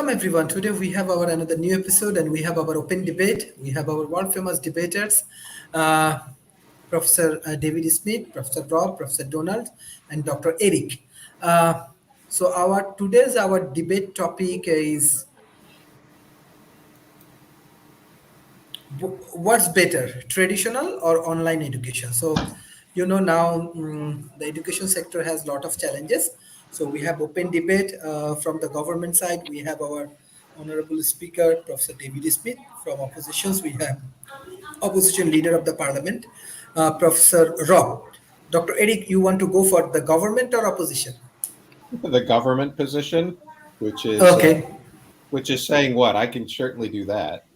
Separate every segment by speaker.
Speaker 1: Welcome everyone. Today we have our another new episode and we have our open debate. We have our world famous debaters, uh, Professor David Smith, Professor Rob, Professor Donald, and Dr. Eric. Uh, so our debate topic is what's better, traditional or online education? So, now the education sector has a lot of challenges. So we have open debate from the government side. We have our honorable speaker, Professor David Smith. From oppositions, we have opposition leader of the parliament, Professor Rob. Dr. Eric, you want to go for the government or opposition?
Speaker 2: The government position, which is uh,
Speaker 1: Okay.
Speaker 2: which is saying what? I can certainly do that.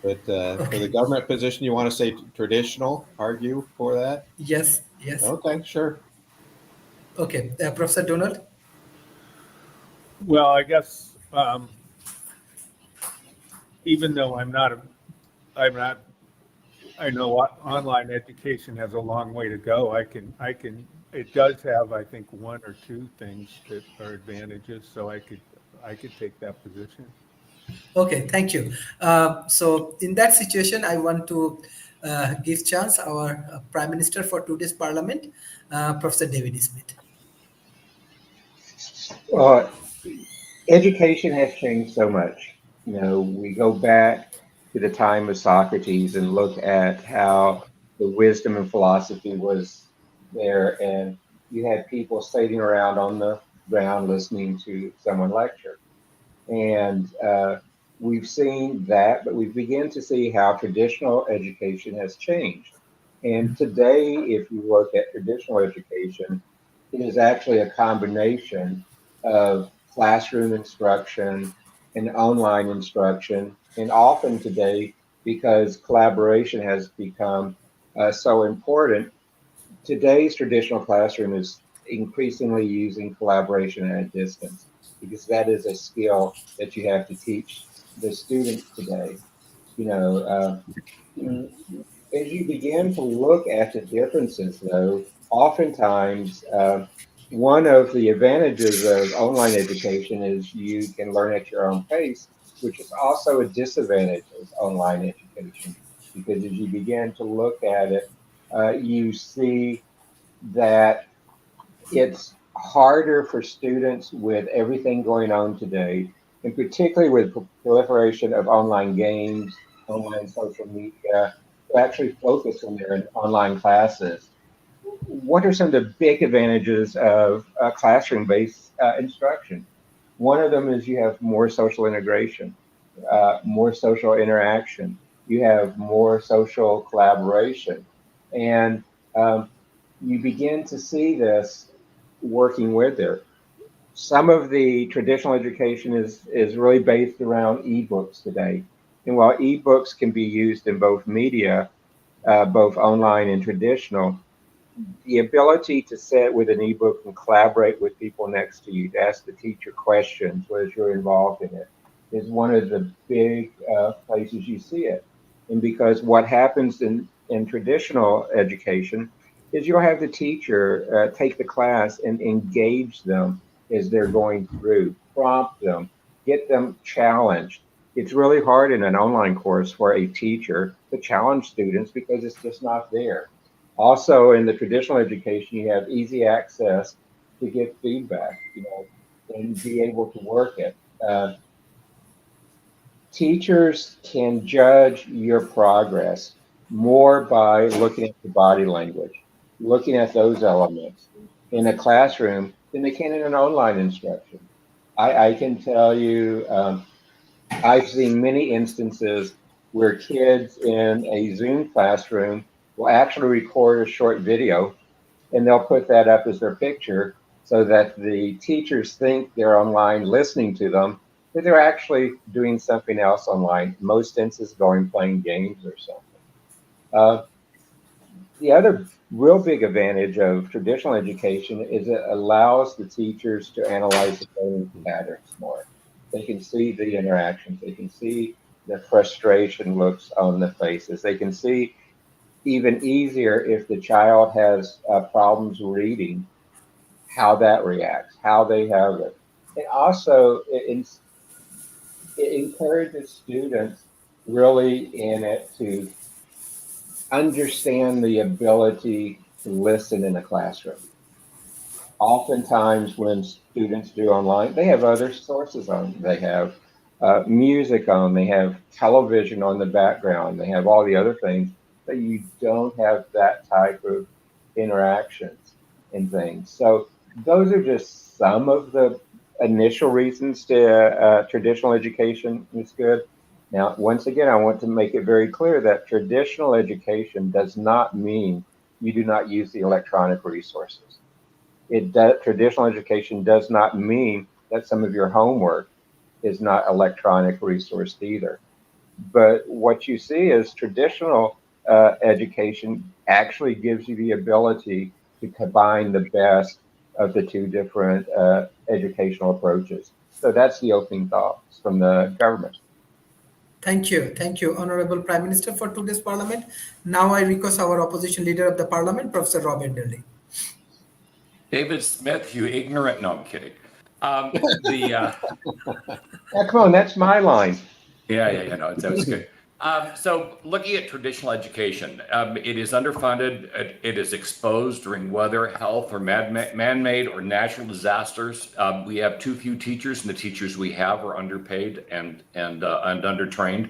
Speaker 2: But for the
Speaker 1: Okay.
Speaker 2: government position, you want to say traditional? Argue for that?
Speaker 1: Yes. Yes.
Speaker 2: Okay, sure.
Speaker 1: Okay. Professor Donald.
Speaker 3: Well, I guess even though I'm not, I know online education has a long way to go. It does have, I think, one or two things that are advantages. So I could take that position.
Speaker 1: Okay, thank you. So in that situation, I want to give chance our Prime Minister for today's Parliament, Professor David Smith.
Speaker 4: Well, education has changed so much. We go back to the time of Socrates and look at how the wisdom and philosophy was there, and you had people sitting around on the ground listening to someone lecture. And we've seen that, but we begin to see how traditional education has changed. And today, if you look at traditional education, it is actually a combination of classroom instruction and online instruction. And often today, because collaboration has become so important, today's traditional classroom is increasingly using collaboration at a distance because that is a skill that you have to teach the students today. You know, as you begin to look at the differences, though, oftentimes one of the advantages of online education is you can learn at your own pace, which is also a disadvantage of online education because as you begin to look at it, you see that it's harder for students with everything going on today, and particularly with proliferation of online games, online social media, to actually focus on their online classes. What are some of the big advantages of classroom-based instruction? One of them is you have more social integration, more social interaction. You have more social collaboration, and you begin to see this working with there. Some of the traditional education is really based around ebooks today. And while ebooks can be used in both media, both online and traditional, the ability to sit with an ebook and collaborate with people next to you, to ask the teacher questions as you're involved in it, is one of the big places you see it. And because what happens in traditional education is you'll have the teacher take the class and engage them as they're going through, prompt them, get them challenged. It's really hard in an online course for a teacher to challenge students because it's just not there. Also, in the traditional education, you have easy access to get feedback, and be able to work it. Teachers can judge your progress more by looking at the body language, looking at those elements in a classroom than they can in an online instruction. I can tell you, I've seen many instances where kids in a Zoom classroom will actually record a short video and they'll put that up as their picture so that the teachers think they're online listening to them, but they're actually doing something else online. In most instances, going playing games or something. Uh, the other real big advantage of traditional education is it allows the teachers to analyze the learning patterns more. They can see the interactions. They can see the frustration looks on the faces. They can see even easier if the child has problems reading, how that reacts, how they have it. And also, it encourages students really in it to understand the ability to listen in a classroom. Oftentimes, when students do online, they have other sources on. They have music on, they have television on the background, they have all the other things, but you don't have that type of interactions and things. So, those are just some of the initial reasons to traditional education is good. Now, once again, I want to make it very clear that traditional education does not mean you do not use the electronic resources. Traditional education does not mean that some of your homework is not electronic resourced either. But what you see is traditional education actually gives you the ability to combine the best of the two different educational approaches. So that's the opening thoughts from the government.
Speaker 1: Thank you, Honorable Prime Minister, for today's Parliament. Now I request our opposition leader of the Parliament, Professor Robert Daly.
Speaker 5: David Smith, you ignorant. No, I'm kidding.
Speaker 4: Come on, that's my line.
Speaker 5: Yeah, no, that was good. So looking at traditional education, it is underfunded. It is exposed during weather, health, or man-made or natural disasters. We have too few teachers, and the teachers we have are underpaid and undertrained.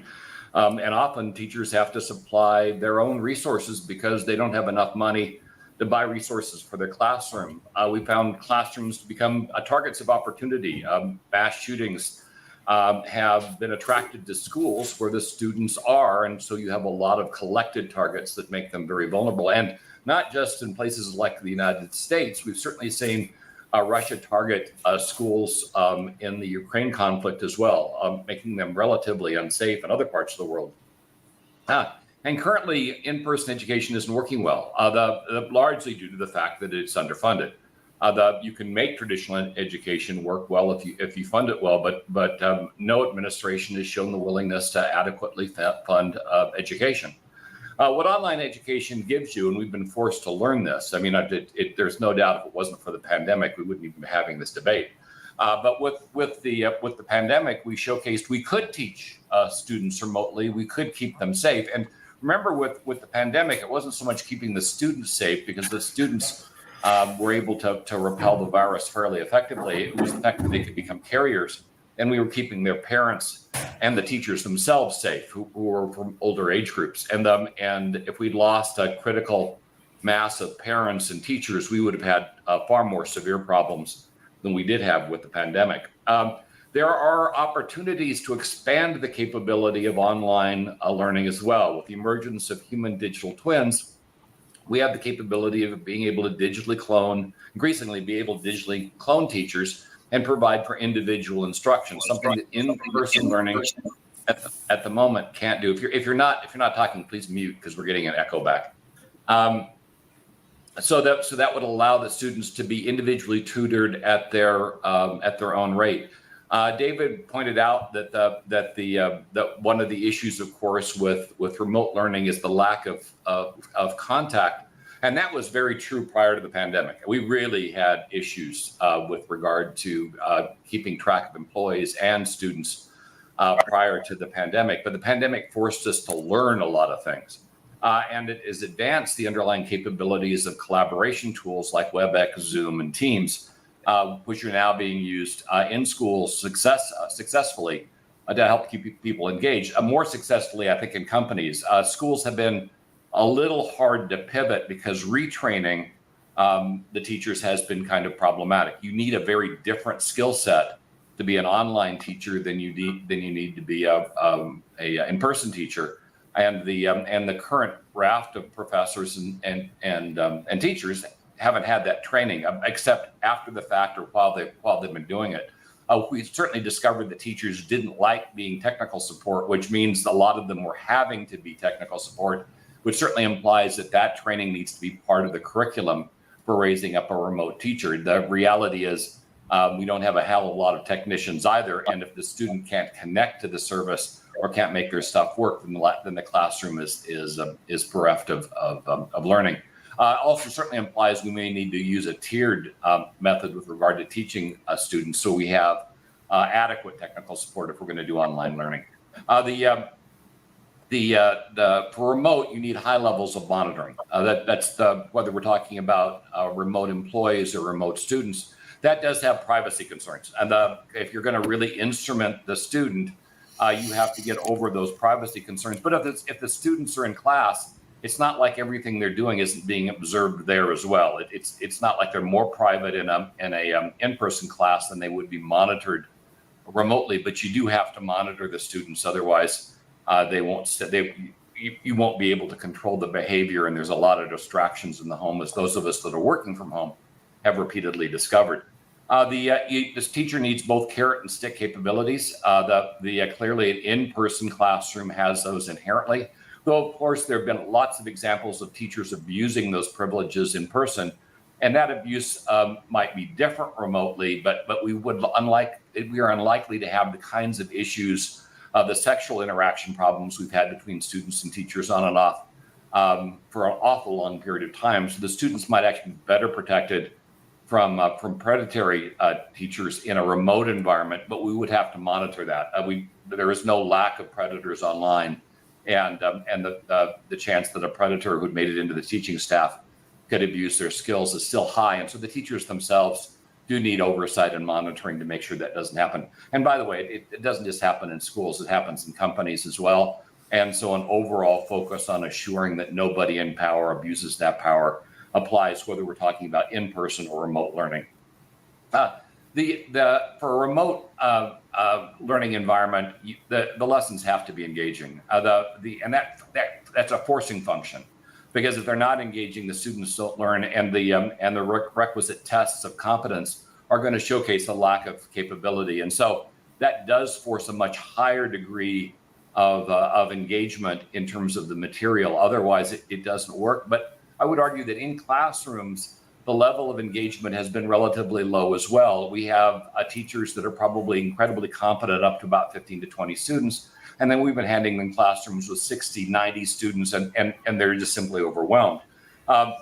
Speaker 5: And often teachers have to supply their own resources because they don't have enough money to buy resources for their classroom. We found classrooms to become targets of opportunity. Mass shootings have been attracted to schools where the students are, and so you have a lot of collected targets that make them very vulnerable. And not just in places like the United States, we've certainly seen Russia target schools in the Ukraine conflict as well, making them relatively unsafe in other parts of the world. And currently, in-person education isn't working well, largely due to the fact that it's underfunded. You can make traditional education work well if you fund it well, but no administration has shown the willingness to adequately fund education. What online education gives you, and we've been forced to learn this. I mean, there's no doubt if it wasn't for the pandemic, we wouldn't even be having this debate. But with the pandemic, we showcased we could teach students remotely. We could keep them safe. And remember, with the pandemic, it wasn't so much keeping the students safe because the students were able to repel the virus fairly effectively. It was the fact that they could become carriers, and we were keeping their parents and the teachers themselves safe, who were from older age groups. And if we'd lost a critical mass of parents and teachers, we would have had far more severe problems than we did have with the pandemic. There are opportunities to expand the capability of online learning as well. With the emergence of human digital twins, we have the capability of being able to increasingly be able to digitally clone teachers and provide for individual instruction, something that in-person learning at the moment can't do. If you're not talking, please mute because we're getting an echo back. So that would allow the students to be individually tutored at their own rate. David pointed out that one of the issues, of course, with remote learning is the lack of contact, and that was very true prior to the pandemic. We really had issues with regard to keeping track of employees and students prior to the pandemic, but the pandemic forced us to learn a lot of things. And it has advanced the underlying capabilities of collaboration tools like WebEx, Zoom, and Teams, which are now being used in schools successfully to help keep people engaged. More successfully, I think, in companies. Schools have been a little hard to pivot because retraining the teachers has been kind of problematic. You need a very different skill set to be an online teacher than you need to be a in-person teacher. And the current raft of professors and teachers haven't had that training, except after the fact or while they've been doing it. We certainly discovered that teachers didn't like being technical support, which means a lot of them were having to be technical support, which certainly implies that training needs to be part of the curriculum for raising up a remote teacher. The reality is we don't have a hell of a lot of technicians either, and if the student can't connect to the service or can't make their stuff work, then the classroom is bereft of learning. Also certainly implies we may need to use a tiered method with regard to teaching students. So we have adequate technical support if we're going to do online learning. For remote, you need high levels of monitoring. That's whether we're talking about remote employees or remote students. That does have privacy concerns, and if you're going to really instrument the student, you have to get over those privacy concerns. But if the students are in class, it's not like everything they're doing isn't being observed there as well. It's not like they're more private in a in-person class than they would be monitored remotely. But you do have to monitor the students, otherwise you won't be able to control the behavior. And there's a lot of distractions in the home, as those of us that are working from home have repeatedly discovered. This teacher needs both carrot and stick capabilities. Clearly an in-person classroom has those inherently, though of course there have been lots of examples of teachers abusing those privileges in person, and that abuse might be different remotely, but we are unlikely to have the kinds of issues, the sexual interaction problems we've had between students and teachers on and off for an awful long period of time. So the students might actually be better protected from predatory teachers in a remote environment, but we would have to monitor that. There is no lack of predators online, and the chance that a predator who'd made it into the teaching staff could abuse their skills is still high. And so the teachers themselves do need oversight and monitoring to make sure that doesn't happen. And by the way, it doesn't just happen in schools, it happens in companies as well. And so an overall focus on assuring that nobody in power abuses that power applies whether we're talking about in-person or remote learning. For a remote learning environment, the lessons have to be engaging. That's a forcing function, because if they're not engaging, the students don't learn, and the requisite tests of competence are going to showcase a lack of capability. And so that does force a much higher degree of engagement in terms of the material. Otherwise, it doesn't work. But I would argue that in classrooms, the level of engagement has been relatively low as well. We have teachers that are probably incredibly competent up to about 15 to 20 students. And then we've been handing them classrooms with 60, 90 students, and they're just simply overwhelmed. And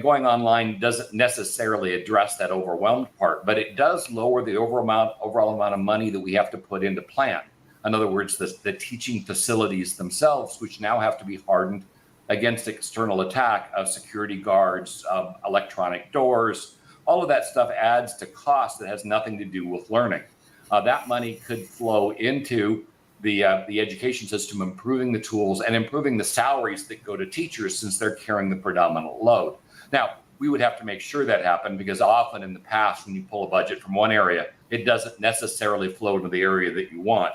Speaker 5: going online doesn't necessarily address that overwhelmed part, but it does lower the overall amount of money that we have to put into plan. In other words, the teaching facilities themselves, which now have to be hardened against external attack of security guards, electronic doors, all of that stuff adds to cost that has nothing to do with learning. That money could flow into the education system, improving the tools and improving the salaries that go to teachers, since they're carrying the predominant load. Now, we would have to make sure that happened, because often in the past, when you pull a budget from one area, it doesn't necessarily flow to the area that you want.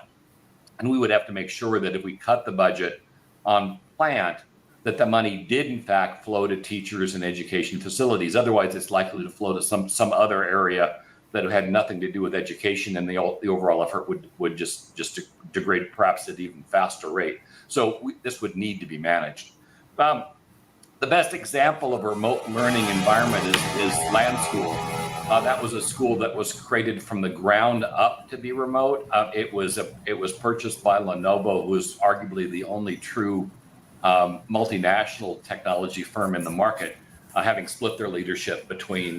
Speaker 5: And we would have to make sure that if we cut the budget on plant, that the money did in fact flow to teachers and education facilities. Otherwise, it's likely to flow to some other area that had nothing to do with education, and the overall effort would just degrade perhaps at an even faster rate. So this would need to be managed. The best example of a remote learning environment is Land School. That was a school that was created from the ground up to be remote. It was purchased by Lenovo, who is arguably the only true multinational technology firm in the market, having split their leadership between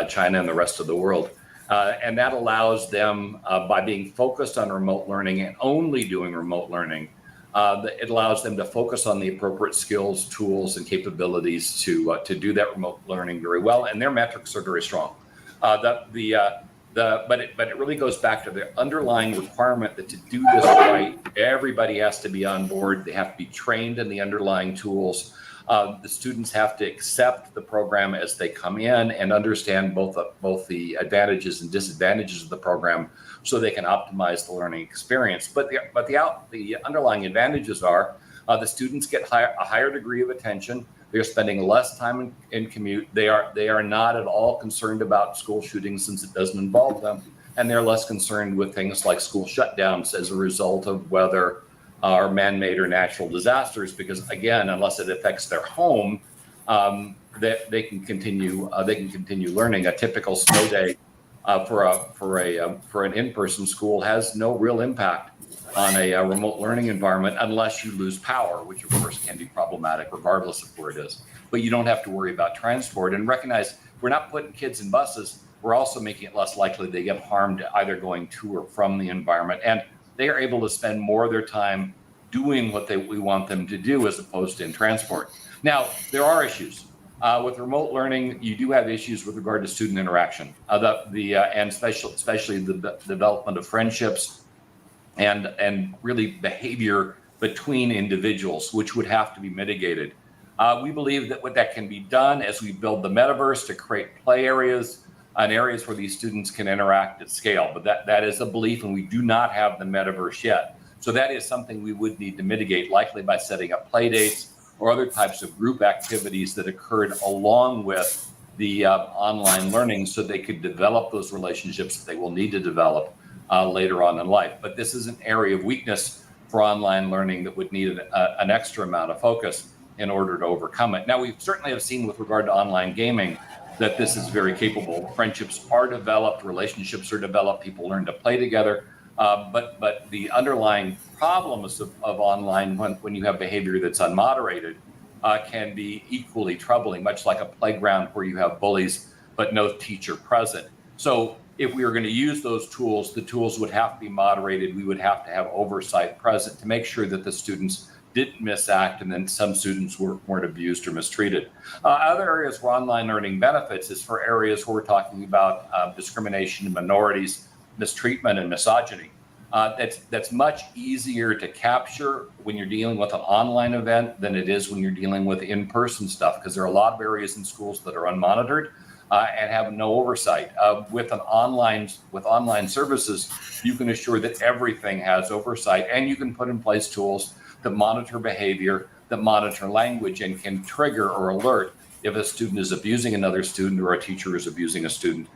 Speaker 5: China and the rest of the world. And that allows them, by being focused on remote learning and only doing remote learning, it allows them to focus on the appropriate skills, tools, and capabilities to do that remote learning very well. And their metrics are very strong. But it really goes back to the underlying requirement that to do this right, everybody has to be on board. They have to be trained in the underlying tools. The students have to accept the program as they come in and understand both the advantages and disadvantages of the program, so they can optimize the learning experience. But the underlying advantages are the students get a higher degree of attention. They're spending less time in commute. They are not at all concerned about school shootings, since it doesn't involve them, and they're less concerned with things like school shutdowns as a result of weather or man-made or natural disasters, because again, unless it affects their home, they can continue learning. A typical snow day for an in-person school has no real impact on a remote learning environment, unless you lose power, which of course can be problematic regardless of where it is. But you don't have to worry about transport. And recognize, we're not putting kids in buses. we're also making it less likely they get harmed either going to or from the environment. And they are able to spend more of their time doing what we want them to do as opposed to in transport. Now, there are issues. With remote learning, you do have issues with regard to student interaction, and especially the development of friendships and really behavior between individuals, which would have to be mitigated. We believe that what that can be done as we build the metaverse to create play areas and areas where these students can interact at scale. But that is a belief, and we do not have the metaverse yet. So that is something we would need to mitigate, likely by setting up play dates or other types of group activities that occurred along with the online learning, so they could develop those relationships that they will need to develop later on in life. But this is an area of weakness for online learning that would need an extra amount of focus in order to overcome it. Now, we certainly have seen with regard to online gaming that this is very capable. Friendships are developed, relationships are developed, people learn to play together. But the underlying problems of online, when you have behavior that's unmoderated, can be equally troubling, much like a playground where you have bullies but no teacher present. So if we were going to use those tools, the tools would have to be moderated. We would have to have oversight present to make sure that the students didn't misact and then some students weren't abused or mistreated. Other areas where online learning benefits is for areas where we're talking about discrimination in minorities, mistreatment, and misogyny. That's much easier to capture when you're dealing with an online event than it is when you're dealing with in-person stuff, because there are a lot of areas in schools that are unmonitored and have no oversight. With online services, you can assure that everything has oversight, and you can put in place tools that monitor behavior, that monitor language, and can trigger or alert if a student is abusing another student or a teacher is abusing a student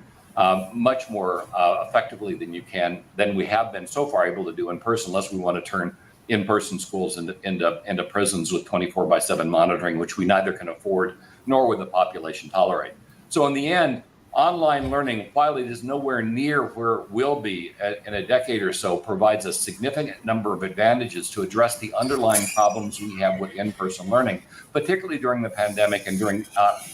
Speaker 5: much more effectively than we have been so far able to do in person, unless we want to turn in-person schools into prisons with 24/7 monitoring, which we neither can afford nor would the population tolerate. So in the end, online learning, while it is nowhere near where it will be in a decade or so, provides a significant number of advantages to address the underlying problems we have with in-person learning, particularly during the pandemic and during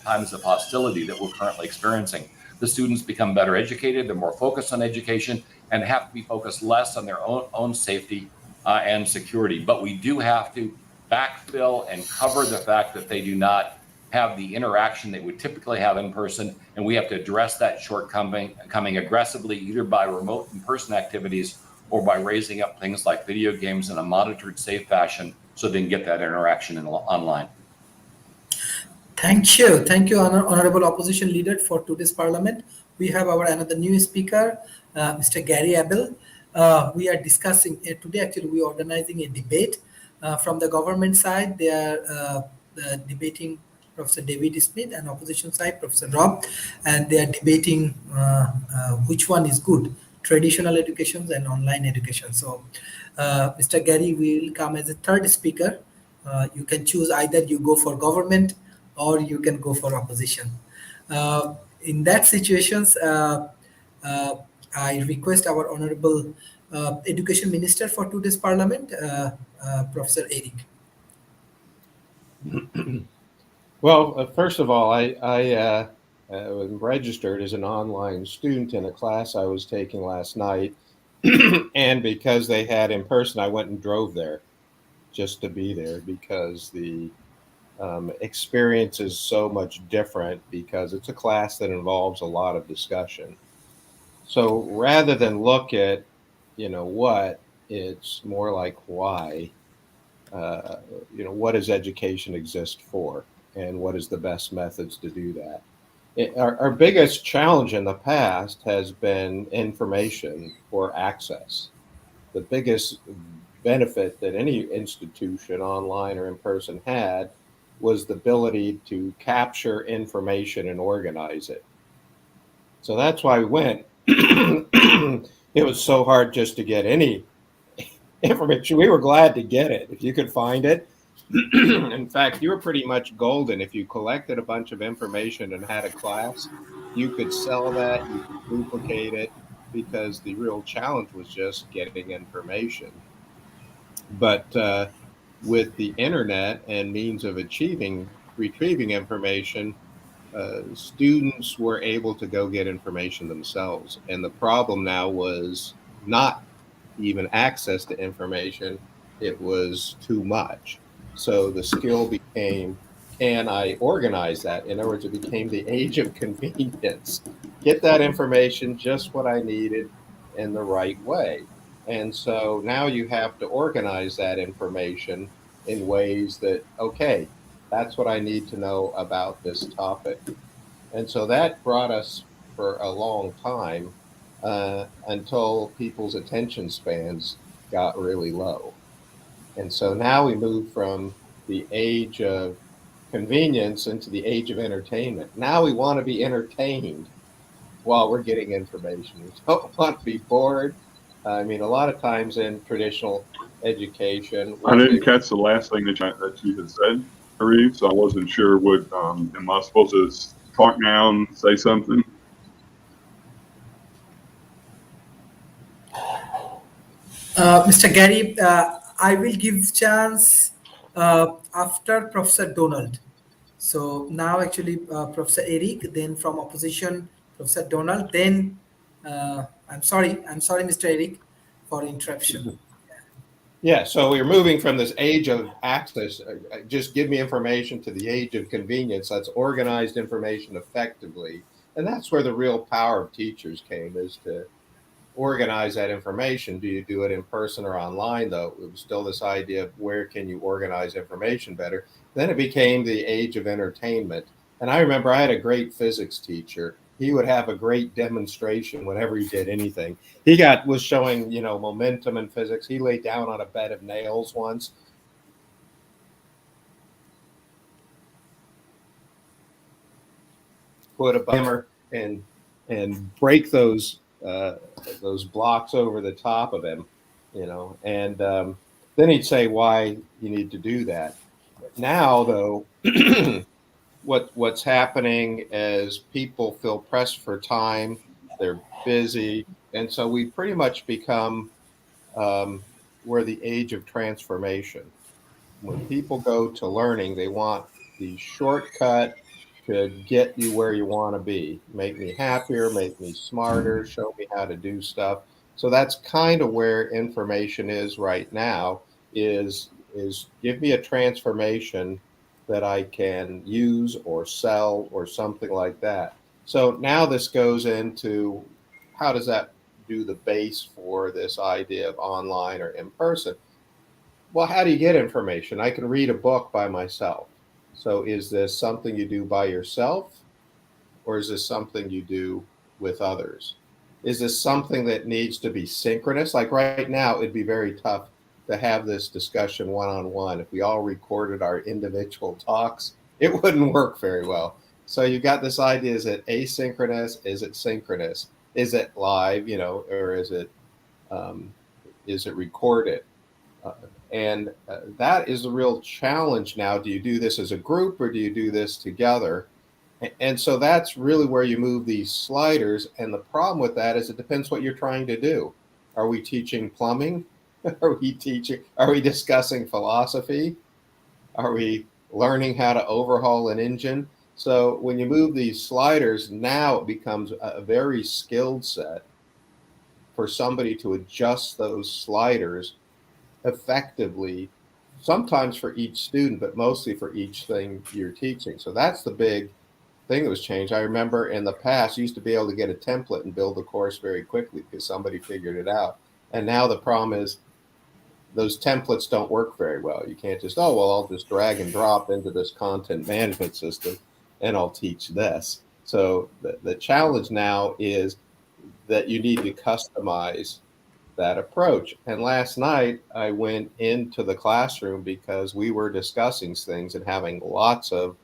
Speaker 5: times of hostility that we're currently experiencing. The students become better educated, they're more focused on education, and have to be focused less on their own safety and security. But we do have to backfill and cover the fact that they do not have the interaction they would typically have in person, and we have to address that shortcoming aggressively, either by remote in-person activities or by raising up things like video games in a monitored, safe fashion so they can get that interaction online.
Speaker 1: Thank you, Honorable Opposition Leader, for today's Parliament. We have our another new speaker, Mr. Gary Abel. We are discussing today. Actually, we are organizing a debate from the government side. They are debating Professor David Smith, and opposition side Professor Rob, and they are debating which one is good, traditional education and online education. So, Mr. Gary will come as a third speaker. You can choose, either you go for government or you can go for opposition. In that situations, I request our Honorable Education Minister for today's Parliament, Professor Eric.
Speaker 2: Well, first of all, I was registered as an online student in a class I was taking last night. And because they had in person, I went and drove there just to be there, because the experience is so much different, because it's a class that involves a lot of discussion. So rather than look at, what, it's more like why. What does education exist for, and what is the best methods to do that? Our biggest challenge in the past has been information or access. The biggest benefit that any institution, online or in person, had was the ability to capture information and organize it. So that's why we went. It was so hard just to get any information. We were glad to get it if you could find it. In fact, you were pretty much golden if you collected a bunch of information and had a class. You could sell that, you could duplicate it, because the real challenge was just getting information. But with the internet and means of retrieving information, students were able to go get information themselves. And the problem now was not even access to information, it was too much. So the skill became, can I organize that? In other words, it became the age of convenience. Get that information, just what I needed, in the right way. And so now you have to organize that information in ways that, okay, that's what I need to know about this topic. And so that brought us for a long time until people's attention spans got really low. And so now we move from the age of convenience into the age of entertainment. Now we want to be entertained while we're getting information. We don't want to be bored. I mean, a lot of times in traditional education,
Speaker 6: I
Speaker 2: what they
Speaker 6: didn't catch the last thing that you had said, Sharif, so I wasn't sure what, am I supposed to talk now and say something?
Speaker 1: Mr. Gary, I will give chance after Professor Donald. So now actually Professor Eric, then from opposition, Professor Donald, then I'm sorry, Mr. Eric, for interruption.
Speaker 2: Yeah, so we're moving from this age of access, just give me information, to the age of convenience. That's organized information effectively. And that's where the real power of teachers came, is to organize that information. Do you do it in person or online, though? It was still this idea of where can you organize information better. Then it became the age of entertainment. And I remember I had a great physics teacher. He would have a great demonstration whenever he did anything. He was showing, momentum in physics. He laid down on a bed of nails once. Put a hammer and break those blocks over the top of him, and then he'd say why you need to do that. Now, though, what's happening is people feel pressed for time, they're busy, and so we pretty much become we're the age of transformation. When people go to learning, they want the shortcut to get you where you want to be. Make me happier, make me smarter, show me how to do stuff. So that's kind of where information is right now, is give me a transformation that I can use or sell or something like that. So now this goes into, how does that do the base for this idea of online or in person? Well, how do you get information? I can read a book by myself. So is this something you do by yourself, or is this something you do with others? Is this something that needs to be synchronous? Like right now, it'd be very tough to have this discussion one-on-one. If we all recorded our individual talks, it wouldn't work very well. So you've got this idea, is it asynchronous? Is it synchronous? Is it live, or is it recorded? And that is the real challenge now. Do you do this as a group, or do you do this together? And so that's really where you move these sliders. And the problem with that is it depends what you're trying to do. Are we teaching plumbing? Are we discussing philosophy? Are we learning how to overhaul an engine? So when you move these sliders, now it becomes a very skilled set for somebody to adjust those sliders effectively, sometimes for each student, but mostly for each thing you're teaching. So that's the big thing that was changed. I remember in the past, you used to be able to get a template and build the course very quickly because somebody figured it out. And now the problem is those templates don't work very well. You can't just, I'll just drag and drop into this content management system and I'll teach this. So the challenge now is that you need to customize that approach. And last night I went into the classroom because we were discussing things and having lots of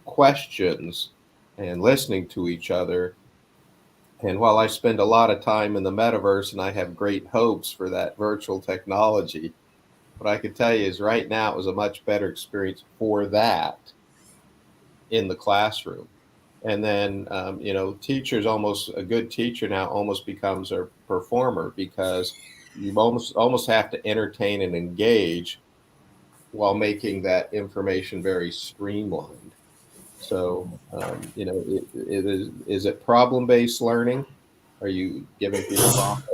Speaker 2: questions and listening to each other. And while I spend a lot of time in the metaverse and I have great hopes for that virtual technology, what I can tell you is right now it was a much better experience for that in the classroom. And then, teachers, a good teacher now almost becomes a performer, because you almost have to entertain and engage while making that information very streamlined. So, is it problem-based learning? Are you giving people problems?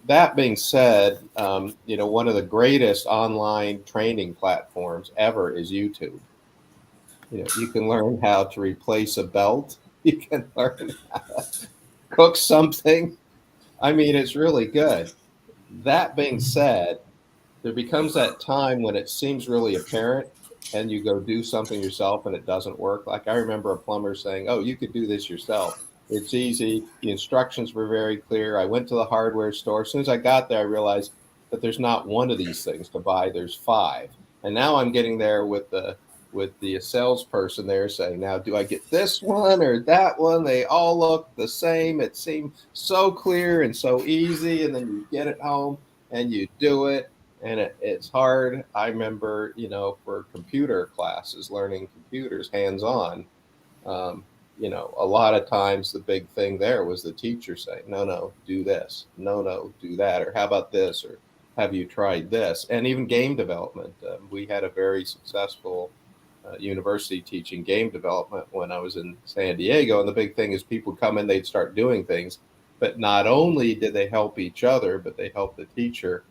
Speaker 2: That being said, one of the greatest online training platforms ever is YouTube. You can learn how to replace a belt. You can learn how to cook something. I mean, it's really good. That being said, there becomes that time when it seems really apparent and you go do something yourself and it doesn't work. Like I remember a plumber saying, "Oh, you could do this yourself. It's easy. The instructions were very clear." I went to the hardware store. As soon as I got there, I realized that there's not one of these things to buy. There's five. And now I'm getting there with the salesperson there saying, "Now, do I get this one or that one? They all look the same. It seemed so clear and so easy." And then you get it home and you do it, and it's hard. I remember, for computer classes, learning computers hands on, a lot of times the big thing there was the teacher saying, "No, no, do this. No, no, do that. Or how about this? Or have you tried this?" And even game development. We had a very successful university teaching game development when I was in San Diego. And the big thing is people come in, they'd start doing things. But not only did they help each other, but they helped the teacher.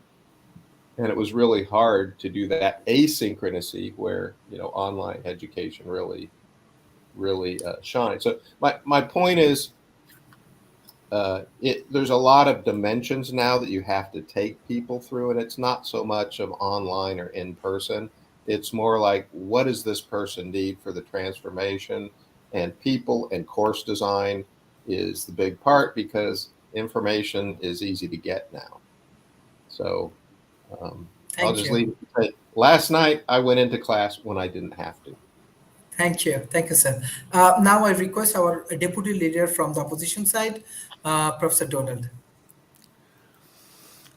Speaker 2: And it was really hard to do that asynchronously where, online education really shines. So my point is, there's a lot of dimensions now that you have to take people through, and it's not so much of online or in person. It's more like, what does this person need for the transformation? And people and course design is the big part because information is easy to get now. So I'll
Speaker 1: Thank
Speaker 2: just
Speaker 1: you.
Speaker 2: leave it to say, last night I went into class when I didn't have to.
Speaker 1: Thank you. Thank you, sir. Now I request our deputy leader from the opposition side, Professor Donald.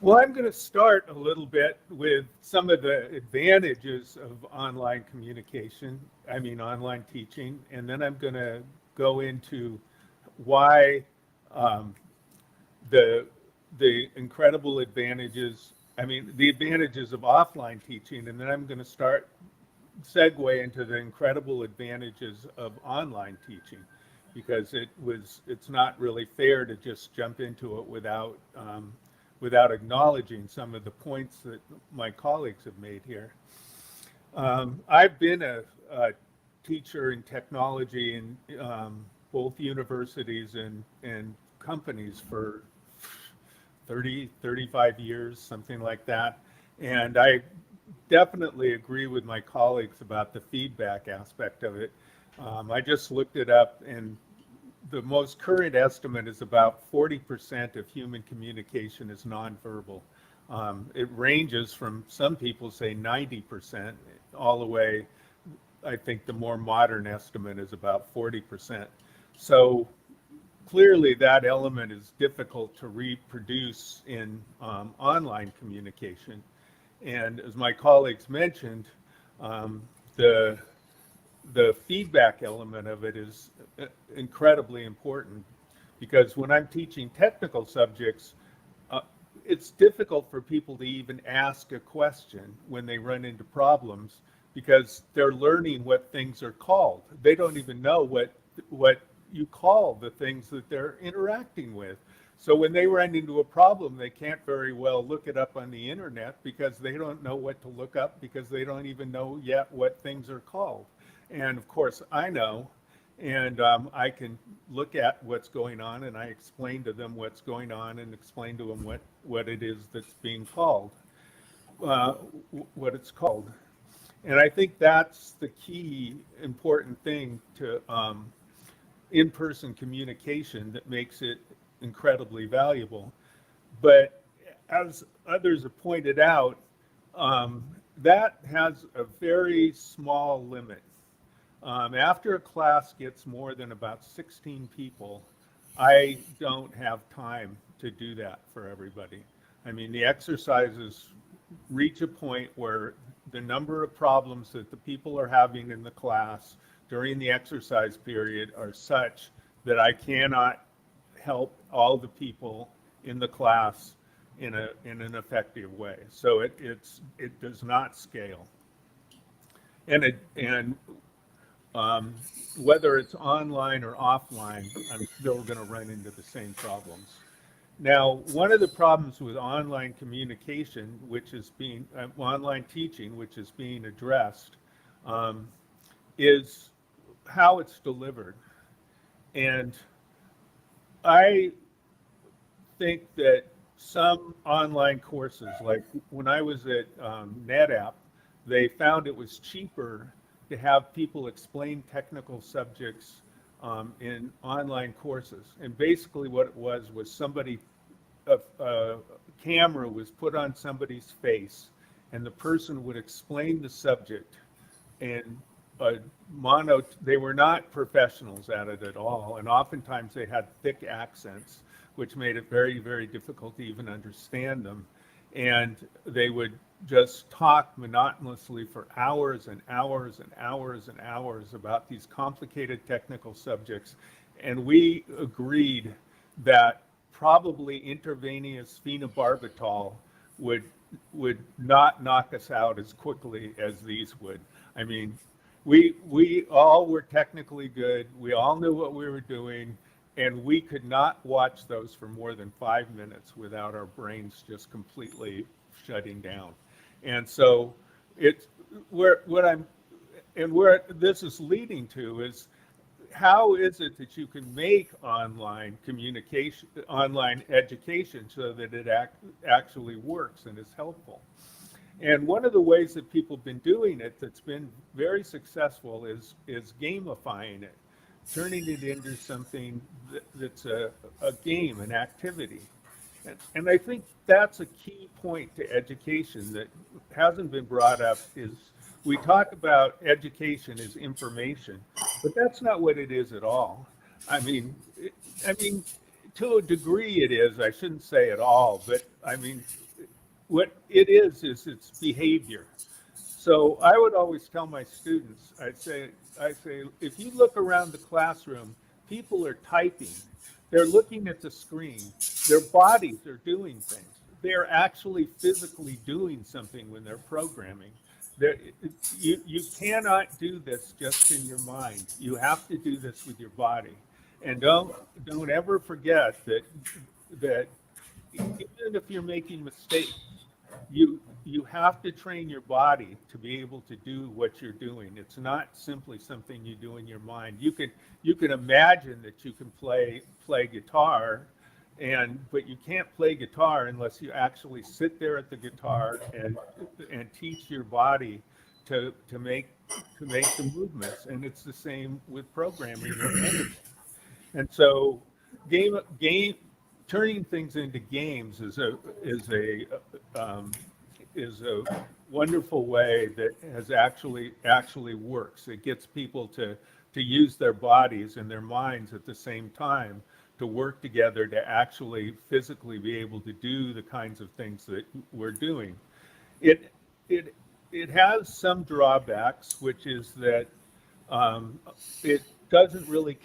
Speaker 3: Well, I'm going to start a little bit with some of the advantages of online communication, online teaching, and then I'm going to go into why the incredible advantages, the advantages of offline teaching, and then I'm going to segue into the incredible advantages of online teaching, because it's not really fair to just jump into it without acknowledging some of the points that my colleagues have made here. I've been a teacher in technology in both universities and companies for 35 years, something like that. And I definitely agree with my colleagues about the feedback aspect of it. I just looked it up, and the most current estimate is about 40% of human communication is nonverbal. It ranges from, some people say 90%, all the way, I think the more modern estimate is about 40%. So clearly that element is difficult to reproduce in online communication. And as my colleagues mentioned, the feedback element of it is incredibly important, because when I'm teaching technical subjects, it's difficult for people to even ask a question when they run into problems, because they're learning what things are called. They don't even know what you call the things that they're interacting with. So when they run into a problem, they can't very well look it up on the internet, because they don't know what to look up, because they don't even know yet what things are called. And of course, I know, and I can look at what's going on, and I explain to them what's going on, and explain to them what it is that's being called, what it's called. And I think that's the key important thing to in-person communication that makes it incredibly valuable. But as others have pointed out, that has a very small limit. After a class gets more than about 16 people, I don't have time to do that for everybody. The exercises reach a point where the number of problems that the people are having in the class during the exercise period are such that I cannot help all the people in the class in an effective way. So it does not scale. And whether it's online or offline, I'm still going to run into the same problems. Now, one of the problems with online communication, which is being online teaching, which is being addressed, is how it's delivered. And I think that some online courses, like when I was at NetApp, they found it was cheaper to have people explain technical subjects in online courses. And basically what it was somebody, a camera was put on somebody's face, and the person would explain the subject and they were not professionals at it at all, and oftentimes they had thick accents, which made it very, very difficult to even understand them. And they would just talk monotonously for hours and hours and hours and hours about these complicated technical subjects. And we agreed that probably intravenous phenobarbital would not knock us out as quickly as these would. I mean, we all were technically good. We all knew what we were doing, and we could not watch those for more than 5 minutes without our brains just completely shutting down. And so it's where this is leading to is, how is it that you can make online communication, online education, so that it actually works and is helpful? And one of the ways that people have been doing it that's been very successful is gamifying it, turning it into something that's a game, an activity. And I think that's a key point to education that hasn't been brought up. Is we talk about education as information, but that's not what it is at all. I mean, to a degree it is. I shouldn't say at all, but I mean, what it is it's behavior. So I would always tell my students, I say, if you look around the classroom, people are typing, they're looking at the screen, their bodies are doing things. They're actually physically doing something when they're programming. You cannot do this just in your mind. You have to do this with your body. And don't ever forget that even if you're making mistakes, you have to train your body to be able to do what you're doing. It's not simply something you do in your mind. You can imagine that you can play guitar, but you can't play guitar unless you actually sit there at the guitar and teach your body to make the movements. And it's the same with programming or anything. And so turning things into games is a wonderful way that has actually works. It gets people to use their bodies and their minds at the same time to work together to actually physically be able to do the kinds of things that we're doing. It has some drawbacks, which is that it doesn't really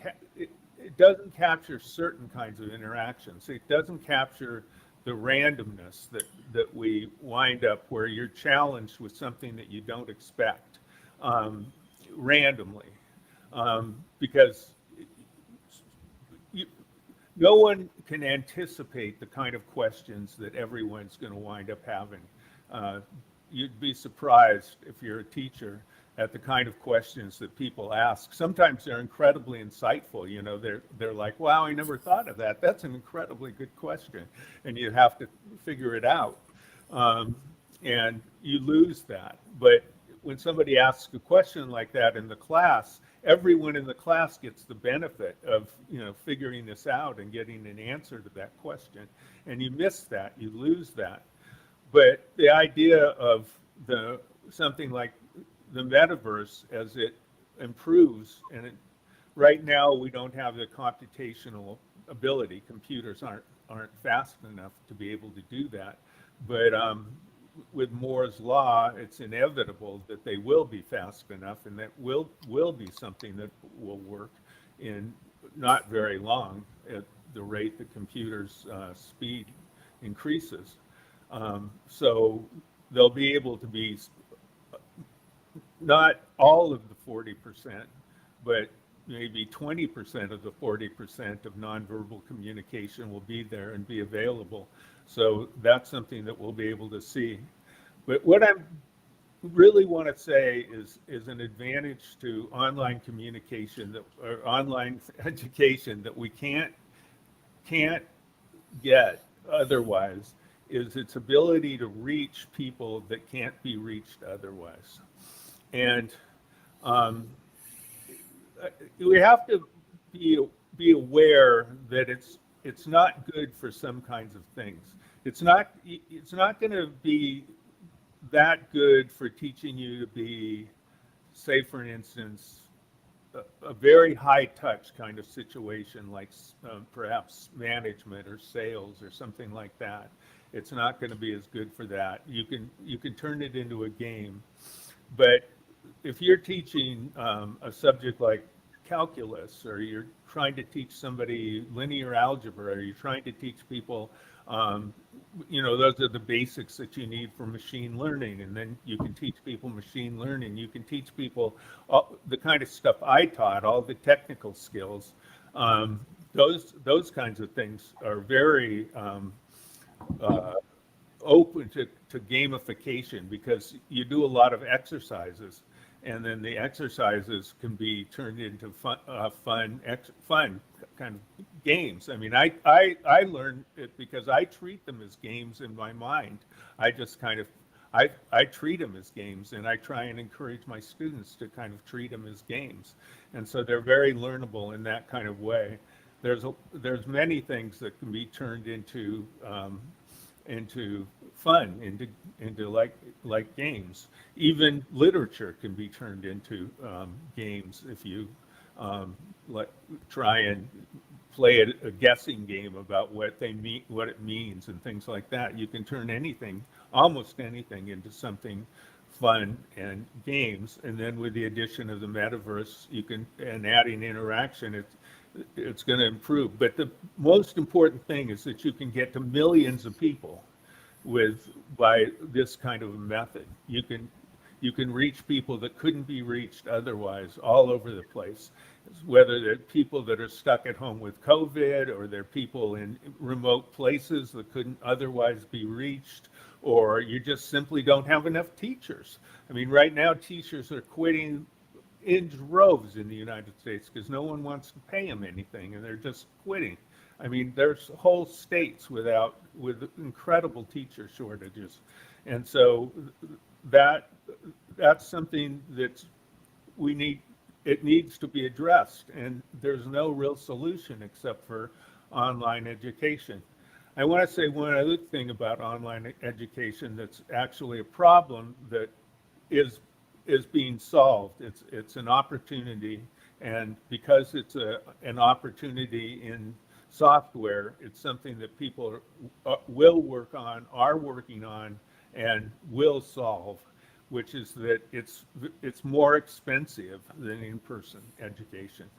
Speaker 3: it doesn't capture certain kinds of interactions. It doesn't capture the randomness that we wind up where you're challenged with something that you don't expect randomly, because no one can anticipate the kind of questions that everyone's going to wind up having. You'd be surprised if you're a teacher at the kind of questions that people ask. Sometimes they're incredibly insightful. You know, they're like, wow, I never thought of that. That's an incredibly good question. And you have to figure it out. And you lose that. But when somebody asks a question like that in the class, everyone in the class gets the benefit of, figuring this out and getting an answer to that question. And you miss that, you lose that. But the idea of something like the metaverse, as it improves, and right now we don't have the computational ability. Computers aren't fast enough to be able to do that. But with Moore's law, it's inevitable that they will be fast enough, and that will be something that will work in not very long at the rate that computers' speed increases. So they'll be able to be not all of the 40%, but maybe 20% of the 40% of nonverbal communication will be there and be available. So that's something that we'll be able to see. But what I really want to say is an advantage to online communication or online education that we can't get otherwise is its ability to reach people that can't be reached otherwise. And um, we have to be aware that it's not good for some kinds of things. It's not going to be that good for teaching you to be, say, for instance, a very high touch kind of situation like perhaps management or sales or something like that. It's not going to be as good for that. You can turn it into a game, but if you're teaching a subject like calculus, or you're trying to teach somebody linear algebra, or you're trying to teach people, those are the basics that you need for machine learning. And then you can teach people machine learning. You can teach people the kind of stuff I taught, all the technical skills. Those kinds of things are very open to gamification, because you do a lot of exercises, and then the exercises can be turned into fun kind of games. I mean, I learned it because I treat them as games in my mind. I just kind of I treat them as games, and I try and encourage my students to kind of treat them as games, and so they're very learnable in that kind of way. There's many things that can be turned into fun, into like games. Even literature can be turned into games if you try and play a guessing game about what it means, and things like that. You can turn anything, almost anything, into something fun and games. And then with the addition of the metaverse, and adding interaction, it's going to improve. But the most important thing is that you can get to millions of people by this kind of a method. You can reach people that couldn't be reached otherwise all over the place, whether they're people that are stuck at home with COVID, or they're people in remote places that couldn't otherwise be reached, or you just simply don't have enough teachers. I mean, right now teachers are quitting in droves in the United States because no one wants to pay them anything, and they're just quitting. I mean, there's whole states with incredible teacher shortages, and so that's something that we need. It needs to be addressed, and there's no real solution except for online education. I want to say one other thing about online education that's actually a problem that is being solved. It's an opportunity, and because it's an opportunity in software, it's something that people will work on, are working on, and will solve, which is that it's more expensive than in-person education,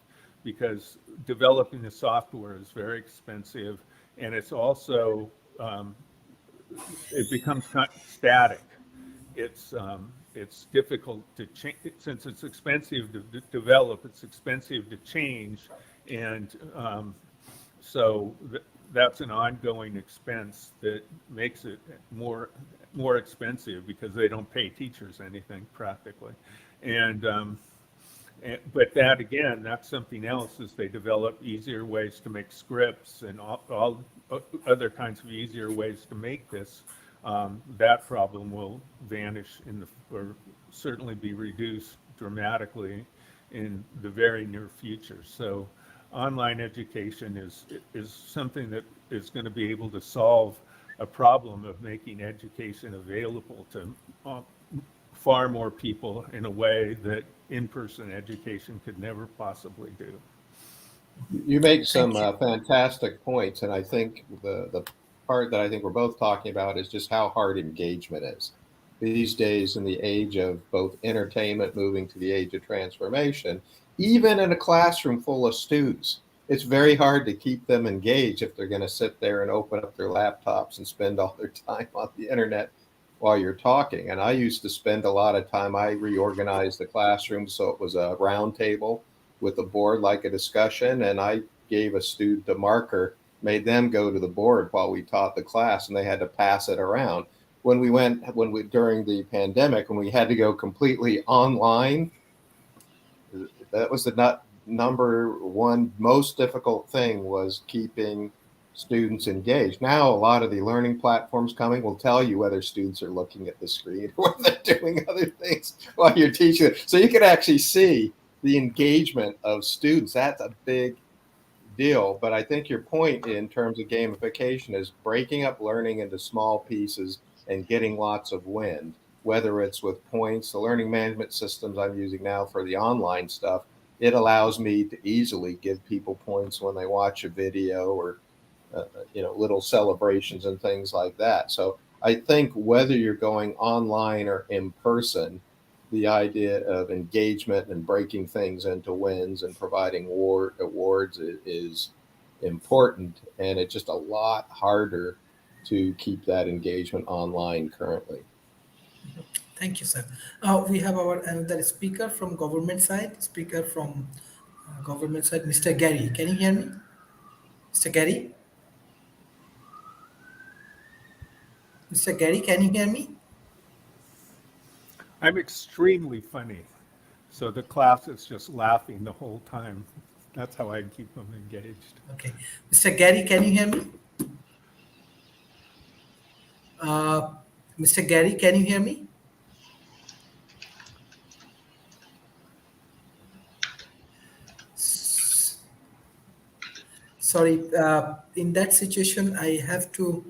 Speaker 3: because developing the software is very expensive, and it's also it becomes static. It's difficult to change, since it's expensive to develop. It's expensive to change, and so that's an ongoing expense that makes it more expensive, because they don't pay teachers anything practically. But that, again, that's something else, is they develop easier ways to make scripts and all other kinds of easier ways to make this. That problem will vanish or certainly be reduced dramatically in the very near future. So online education is something that is going to be able to solve a problem of making education available to far more people in a way that in-person education could never possibly do.
Speaker 2: You make some fantastic points, and I think the part that I think we're both talking about is just how hard engagement is. These days, in the age of both entertainment moving to the age of transformation, even in a classroom full of students, it's very hard to keep them engaged if they're going to sit there and open up their laptops and spend all their time on the internet while you're talking. And I used to spend a lot of time, I reorganized the classroom so it was a round table with the board like a discussion, and I gave a student a marker, made them go to the board while we taught the class, and they had to pass it around. During the pandemic, when we had to go completely online, that was the number one most difficult thing, was keeping students engaged. Now, a lot of the learning platforms coming will tell you whether students are looking at the screen or they're doing other things while you're teaching. So you can actually see the engagement of students. That's a big deal. But I think your point in terms of gamification is breaking up learning into small pieces and getting lots of wins, whether it's with points. The learning management systems I'm using now for the online stuff, it allows me to easily give people points when they watch a video, or little celebrations and things like that. So I think whether you're going online or in person, the idea of engagement and breaking things into wins and providing awards is important, and it's just a lot harder to keep that engagement online currently.
Speaker 1: Thank you, sir. We have our another speaker from government side. Mr. Gary. Can you hear me? Mr. Gary? Mr. Gary, can you hear me?
Speaker 3: I'm extremely funny, so the class is just laughing the whole time. That's how I keep them engaged.
Speaker 1: Okay. Mr. Gary, can you hear me? Mr. Gary, can you hear me? Sorry, in that situation, I have to.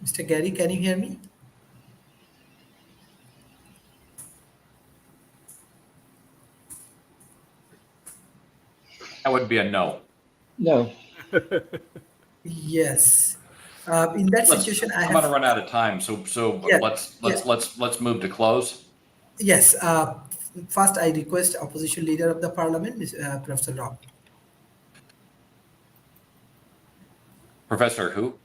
Speaker 1: Mr. Gary, can you hear me?
Speaker 5: That would be a no.
Speaker 4: No.
Speaker 1: Yes. In that situation,
Speaker 5: I'm going to run out of time, so
Speaker 1: Yeah,
Speaker 5: let's move to close.
Speaker 1: Yes. First, I request opposition leader of the parliament, Professor Rob.
Speaker 5: Professor who?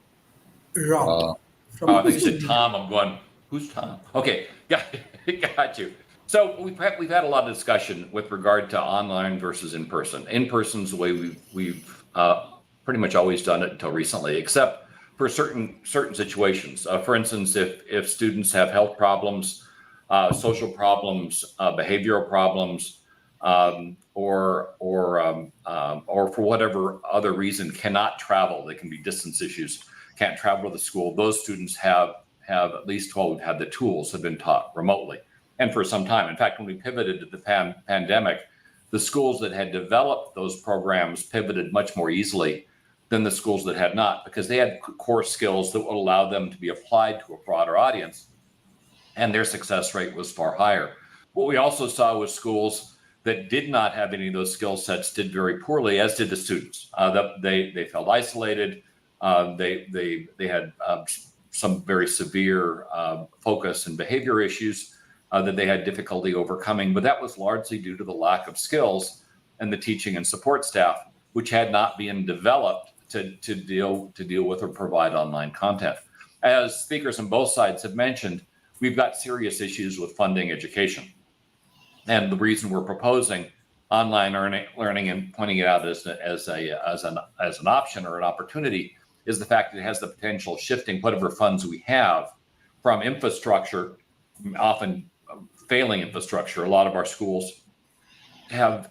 Speaker 1: Rob. From
Speaker 5: Oh, I think you
Speaker 1: opposition
Speaker 5: said Tom. I'm going, who's Tom? Okay, got you. So we've had a lot of discussion with regard to online versus in person. In person's the way we've pretty much always done it until recently, except for certain situations. For instance, if students have health problems, social problems, behavioral problems, or for whatever other reason cannot travel, they can be distance issues, can't travel to the school. Those students have at least 12 had the tools, have been taught remotely, and for some time. In fact, when we pivoted to the pandemic, the schools that had developed those programs pivoted much more easily than the schools that had not, because they had core skills that would allow them to be applied to a broader audience, and their success rate was far higher. What we also saw was schools that did not have any of those skill sets did very poorly, as did the students. They felt isolated. They had some very severe focus and behavior issues that they had difficulty overcoming, but that was largely due to the lack of skills and the teaching and support staff, which had not been developed to deal with or provide online content. As speakers on both sides have mentioned, we've got serious issues with funding education. And the reason we're proposing online learning and pointing it out as an option or an opportunity is the fact that it has the potential of shifting whatever funds we have from infrastructure, often failing infrastructure. A lot of our schools have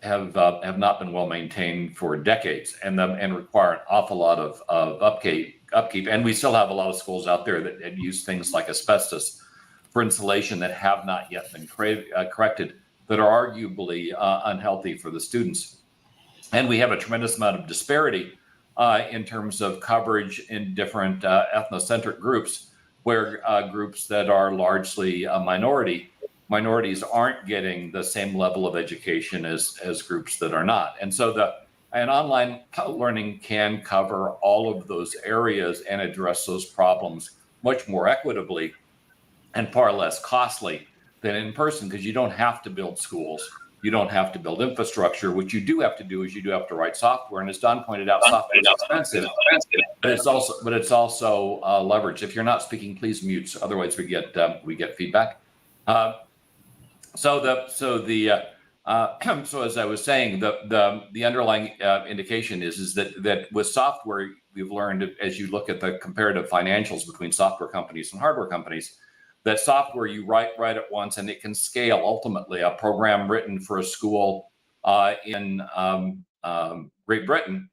Speaker 5: not been well maintained for decades, and require an awful lot of upkeep. And we still have a lot of schools out there that use things like asbestos for insulation that have not yet been corrected, that are arguably unhealthy for the students. And we have a tremendous amount of disparity in terms of coverage in different ethnocentric groups, where groups that are largely minorities aren't getting the same level of education as groups that are not. And so an online learning can cover all of those areas and address those problems much more equitably and far less costly than in person, because you don't have to build schools. You don't have to build infrastructure. What you do have to do is you do have to write software. And as Don pointed out, software is expensive, but it's also leverage. If you're not speaking, please mute. Otherwise, we get feedback. So as I was saying, the underlying indication is that with software, we've learned, as you look at the comparative financials between software companies and hardware companies, that software you write at once and it can scale. Ultimately, a program written for a school in Great Britain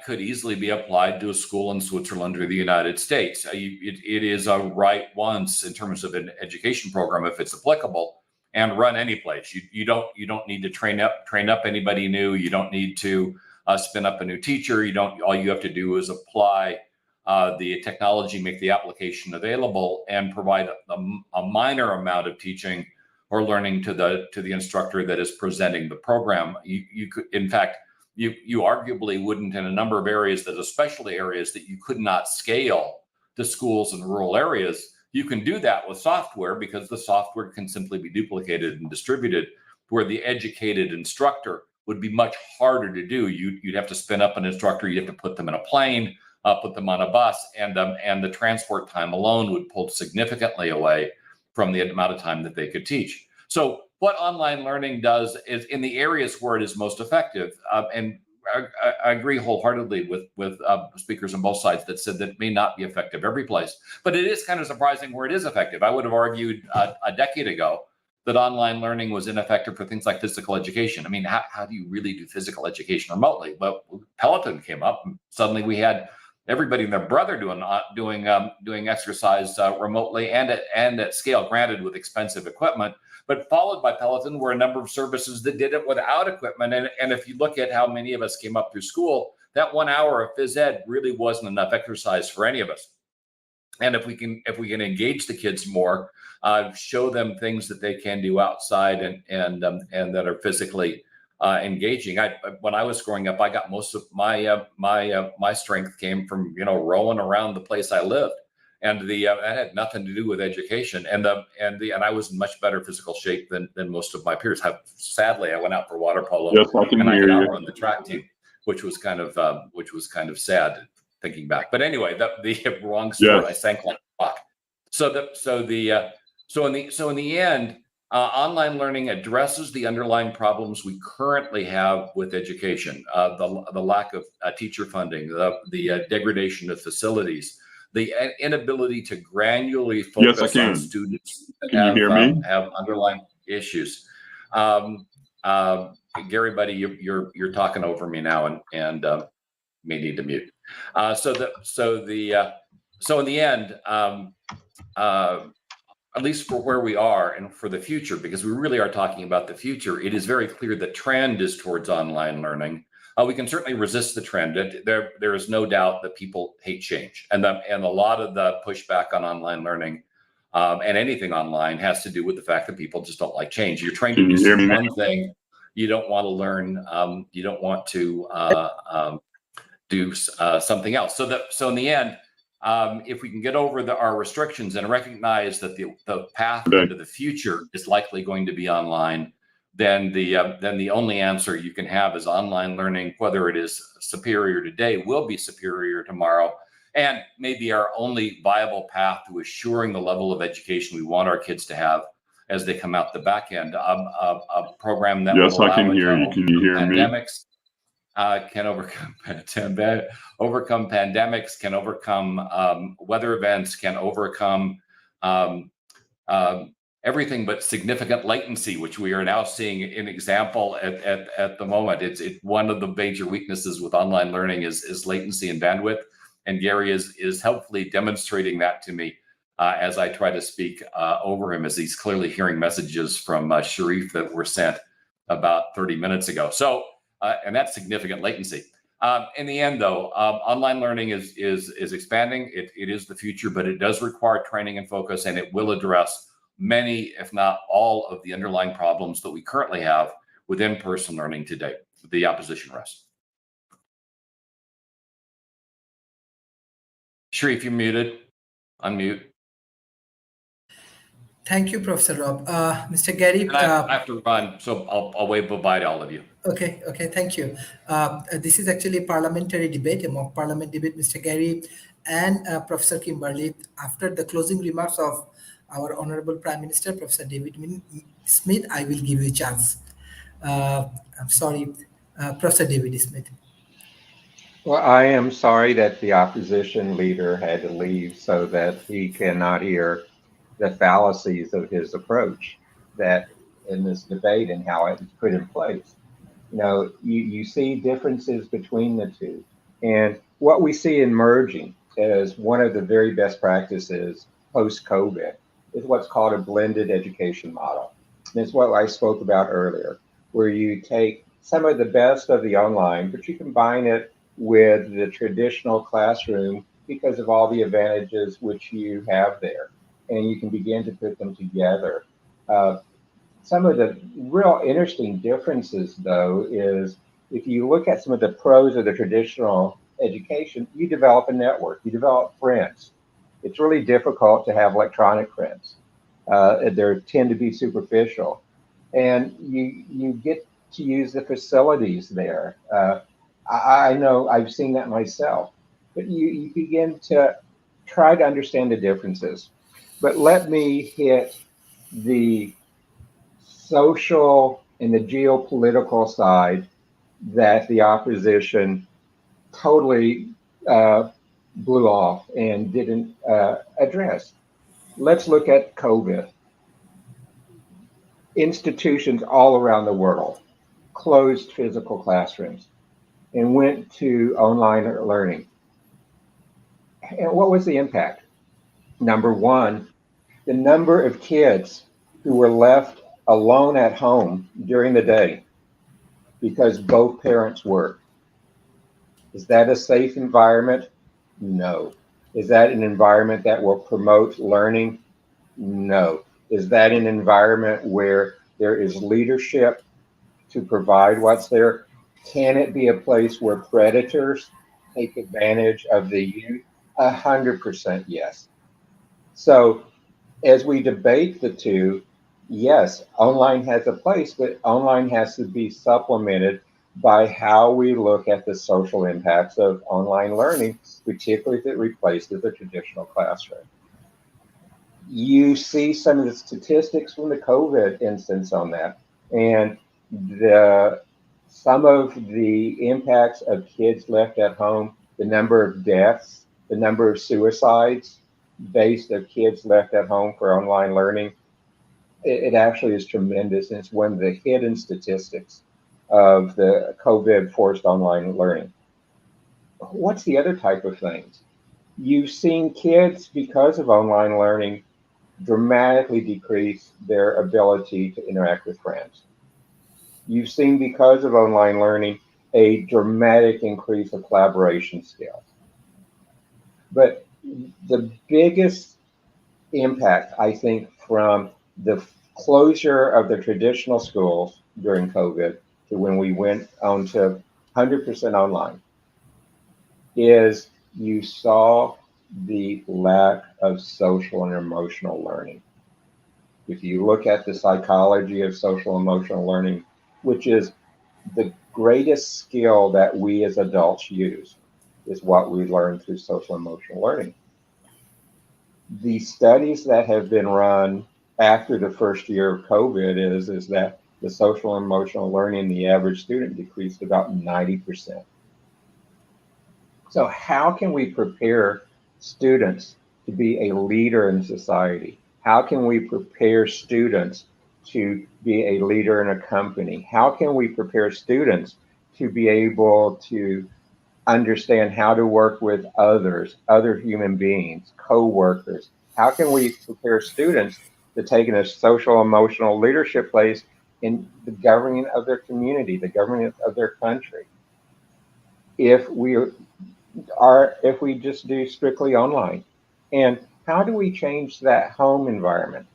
Speaker 5: could easily be applied to a school in Switzerland or the United States. It is a write once in terms of an education program, if it's applicable, and run any place. You don't need to train up anybody new. You don't need to spin up a new teacher. All you have to do is apply the technology, make the application available, and provide a minor amount of teaching or learning to the instructor that is presenting the program. You could, in fact, you arguably wouldn't in a number of areas, that especially areas that you could not scale to schools in rural areas. You can do that with software because the software can simply be duplicated and distributed, where the educated instructor would be much harder to do. You'd have to spin up an instructor, you'd have to put them in a plane, put them on a bus, and the transport time alone would pull significantly away from the amount of time that they could teach. So what online learning does is, in the areas where it is most effective, and I agree wholeheartedly with speakers on both sides that said that it may not be effective every place, but it is kind of surprising where it is effective. I would have argued a decade ago that online learning was ineffective for things like physical education. I mean, how do you really do physical education remotely? Well, Peloton came up, and suddenly we had everybody and their brother doing exercise remotely and at scale, granted with expensive equipment, but followed by Peloton were a number of services that did it without equipment. And if you look at how many of us came up through school, that 1 hour of phys ed really wasn't enough exercise for any of us. And if we can engage the kids more, show them things that they can do outside and that are physically engaging. When I was growing up, I got most of my strength came from rolling around the place I lived, and that had nothing to do with education. And I was in much better physical shape than most of my peers. Sadly, I went out for water polo.
Speaker 6: Yes, I can
Speaker 5: and
Speaker 6: hear
Speaker 5: I
Speaker 6: you.
Speaker 5: could outrun the track team, which was kind of sad thinking back. But anyway, the wrong sport.
Speaker 6: Yes.
Speaker 5: I sank like a rock. So in the end, online learning addresses the underlying problems we currently have with education: the lack of teacher funding, the degradation of facilities, the inability to granularly
Speaker 6: Yes, I
Speaker 5: focus
Speaker 6: can.
Speaker 5: on students that
Speaker 6: Can you hear me?
Speaker 5: have underlying issues. Gary, buddy, you're talking over me now, and may need to mute. So in the end, at least for where we are and for the future, because we really are talking about the future, it is very clear the trend is towards online learning. We can certainly resist the trend. There is no doubt that people hate change, and a lot of the pushback on online learning and anything online has to do with the fact that people just don't like change. You're trained to do one thing, you don't want to learn, you don't want to do something else. So in the end, if we can get over our restrictions and recognize that the path into the future is likely going to be online, then the only answer you can have is online learning. Whether it is superior today, will be superior tomorrow, and maybe our only viable path to assuring the level of education we want our kids to have as they come out the back end. A program that
Speaker 6: Yes,
Speaker 5: will
Speaker 6: I can
Speaker 5: allow
Speaker 6: hear you. Can you hear me?
Speaker 5: pandemics, can overcome pandemics, can overcome weather events, can overcome everything but significant latency, which we are now seeing an example at the moment. It's one of the major weaknesses with online learning is latency and bandwidth, and Gary is helpfully demonstrating that to me as I try to speak over him, as he's clearly hearing messages from Sharif that were sent about 30 minutes ago. So, and that's significant latency. In the end, though, online learning is expanding. It is the future, but it does require training and focus, and it will address many, if not all, of the underlying problems that we currently have with in-person learning today. The opposition rests. Sharif, you're muted. Unmute.
Speaker 1: Thank you, Professor Rob. Mr. Gary.
Speaker 5: I have to run, so I'll wave bye-bye to all of you.
Speaker 1: Okay, thank you. This is actually a parliamentary debate, a mock parliament debate, Mr. Gary and Professor Kimberly. After the closing remarks of our Honorable Prime Minister, Professor David Smith, I will give you a chance. I'm sorry, Professor David Smith.
Speaker 4: Well, I am sorry that the opposition leader had to leave so that he cannot hear the fallacies of his approach that in this debate and how it was put in place. You see differences between the two. And what we see emerging as one of the very best practices post-COVID is what's called a blended education model. And it's what I spoke about earlier, where you take some of the best of the online, but you combine it with the traditional classroom because of all the advantages which you have there. And you can begin to put them together. Some of the real interesting differences, though, is if you look at some of the pros of the traditional education, you develop a network, you develop friends. It's really difficult to have electronic friends. They tend to be superficial. And you get to use the facilities there. I know I've seen that myself, but you begin to try to understand the differences. But let me hit the social and the geopolitical side that the opposition totally blew off and didn't address. Let's look at COVID. Institutions all around the world closed physical classrooms and went to online learning. And what was the impact? Number one, the number of kids who were left alone at home during the day because both parents work. Is that a safe environment? No. Is that an environment that will promote learning? No. Is that an environment where there is leadership to provide what's there? Can it be a place where predators take advantage of the youth? 100% yes. So as we debate the two, yes, online has a place, but online has to be supplemented by how we look at the social impacts of online learning, particularly if it replaces the traditional classroom. You see some of the statistics from the COVID instance on that, and some of the impacts of kids left at home, the number of deaths, the number of suicides based of kids left at home for online learning, it actually is tremendous. And it's one of the hidden statistics of the COVID forced online learning. What's the other type of things? You've seen kids, because of online learning, dramatically decrease their ability to interact with friends. You've seen, because of online learning, a dramatic increase of collaboration skills. But the biggest impact, I think, from the closure of the traditional schools during COVID to when we went on to 100% online is you saw the lack of social and emotional learning. If you look at the psychology of social emotional learning, which is the greatest skill that we as adults use, is what we learn through social emotional learning. The studies that have been run after the first year of COVID is that the social and emotional learning in the average student decreased about 90%. So how can we prepare students to be a leader in society? How can we prepare students to be a leader in a company? How can we prepare students to be able to understand how to work with others, other human beings, co-workers? How can we prepare students to take in a social emotional leadership place in the governing of their community, the governing of their country? If we just do strictly online? And how do we change that home environment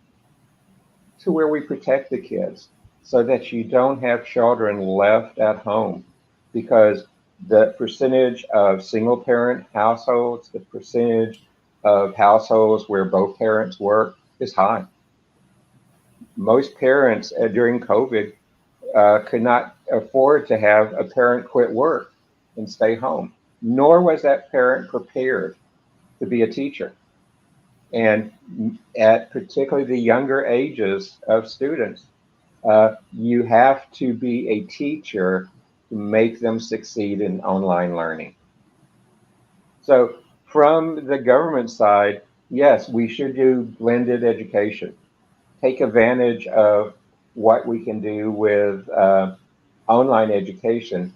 Speaker 4: to where we protect the kids so that you don't have children left at home? Because the percentage of single parent households, the percentage of households where both parents work is high. Most parents during COVID could not afford to have a parent quit work and stay home, nor was that parent prepared to be a teacher. And at particularly the younger ages of students, you have to be a teacher to make them succeed in online learning. So from the government side, yes, we should do blended education. Take advantage of what we can do with online education,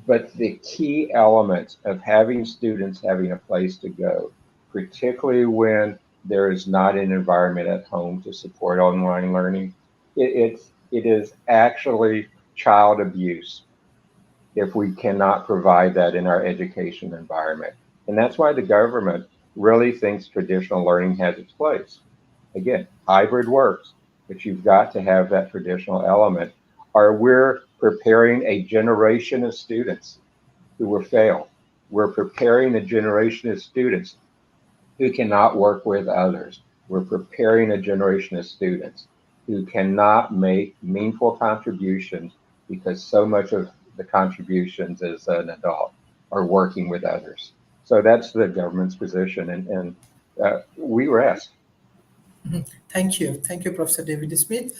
Speaker 4: but the key element of having students having a place to go, particularly when there is not an environment at home to support online learning, it is actually child abuse if we cannot provide that in our education environment. And that's why the government really thinks traditional learning has its place. Again, hybrid works, but you've got to have that traditional element, or we're preparing a generation of students who will fail. We're preparing a generation of students who cannot work with others. We're preparing a generation of students who cannot make meaningful contributions because so much of the contributions as an adult are working with others. So that's the government's position, and we rest.
Speaker 1: Thank you, Professor David Smith,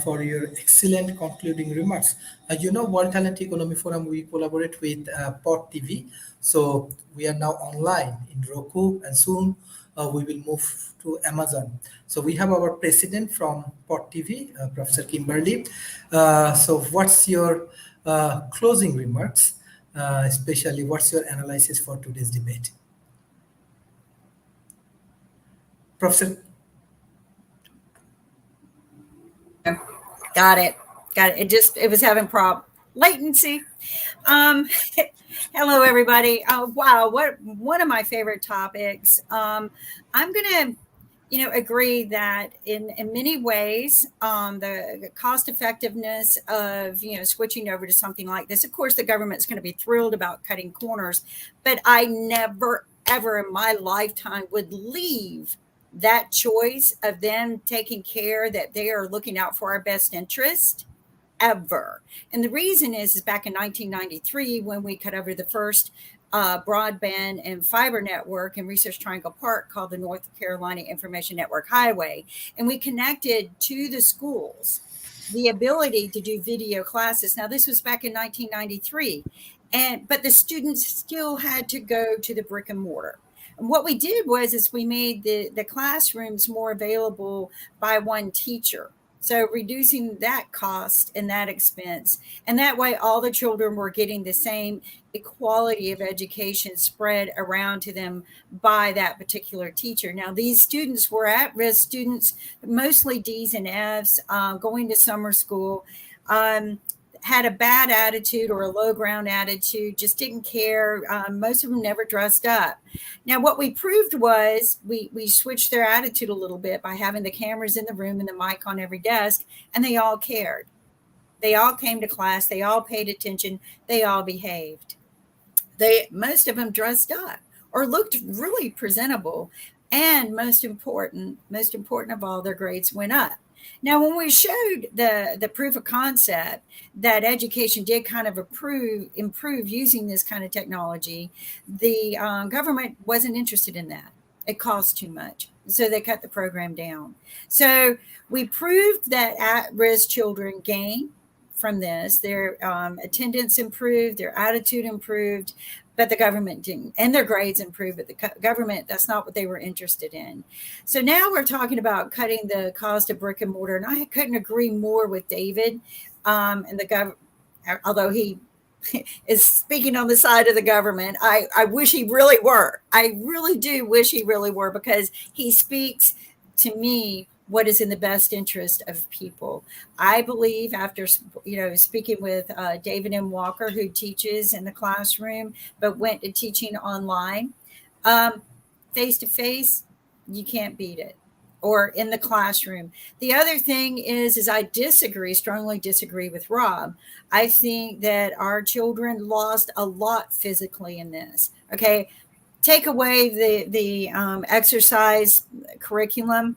Speaker 1: for your excellent concluding remarks. World Talent Economy Forum, we collaborate with Pod TV. So we are now online in Roku, and soon we will move to Amazon. So we have our president from Pod TV, Professor Kimberly. So what's your closing remarks, especially what's your analysis for today's debate? Professor.
Speaker 7: Got it. Got it. It was having latency. Um, Hello, everybody. Wow, what one of my favorite topics. I'm gonna, agree that in many ways, the cost effectiveness of switching over to something like this. Of course, the government's going to be thrilled about cutting corners, but I never ever in my lifetime would leave that choice of them taking care that they are looking out for our best interest ever. And the reason is back in 1993 when we cut over the first broadband and fiber network in Research Triangle Park called the North Carolina Information Network Highway, and we connected to the schools the ability to do video classes. Now this was back in 1993, but the students still had to go to the brick and mortar. And what we did is we made the classrooms more available by one teacher. So reducing that cost and that expense. And that way all the children were getting the same equality of education spread around to them by that particular teacher. Now, these students were at-risk students, mostly D's and F's, going to summer school, had a bad attitude or a low ground attitude, just didn't care. Most of them never dressed up. Now, what we proved was we switched their attitude a little bit by having the cameras in the room and the mic on every desk, and they all cared. They all came to class. They all paid attention. They all behaved. Most of them dressed up or looked really presentable. And most important of all, their grades went up. Now, when we showed the proof of concept that education did kind of improve using this kind of technology, the government wasn't interested in that. It cost too much. So they cut the program down. So we proved that at-risk children gain from this. Their attendance improved, their attitude improved, but the government didn't. And their grades improved, but the government, that's not what they were interested in. So now we're talking about cutting the cost of brick and mortar. And I couldn't agree more with David and the government, although he is speaking on the side of the government. I wish he really were. I really do wish he really were, because he speaks to me what is in the best interest of people. I believe after, speaking with David M. Walker, who teaches in the classroom, but went to teaching online, face-to-face, you can't beat it, or in the classroom. The other thing is I strongly disagree with Rob. I think that our children lost a lot physically in this. Okay, take away the exercise curriculum,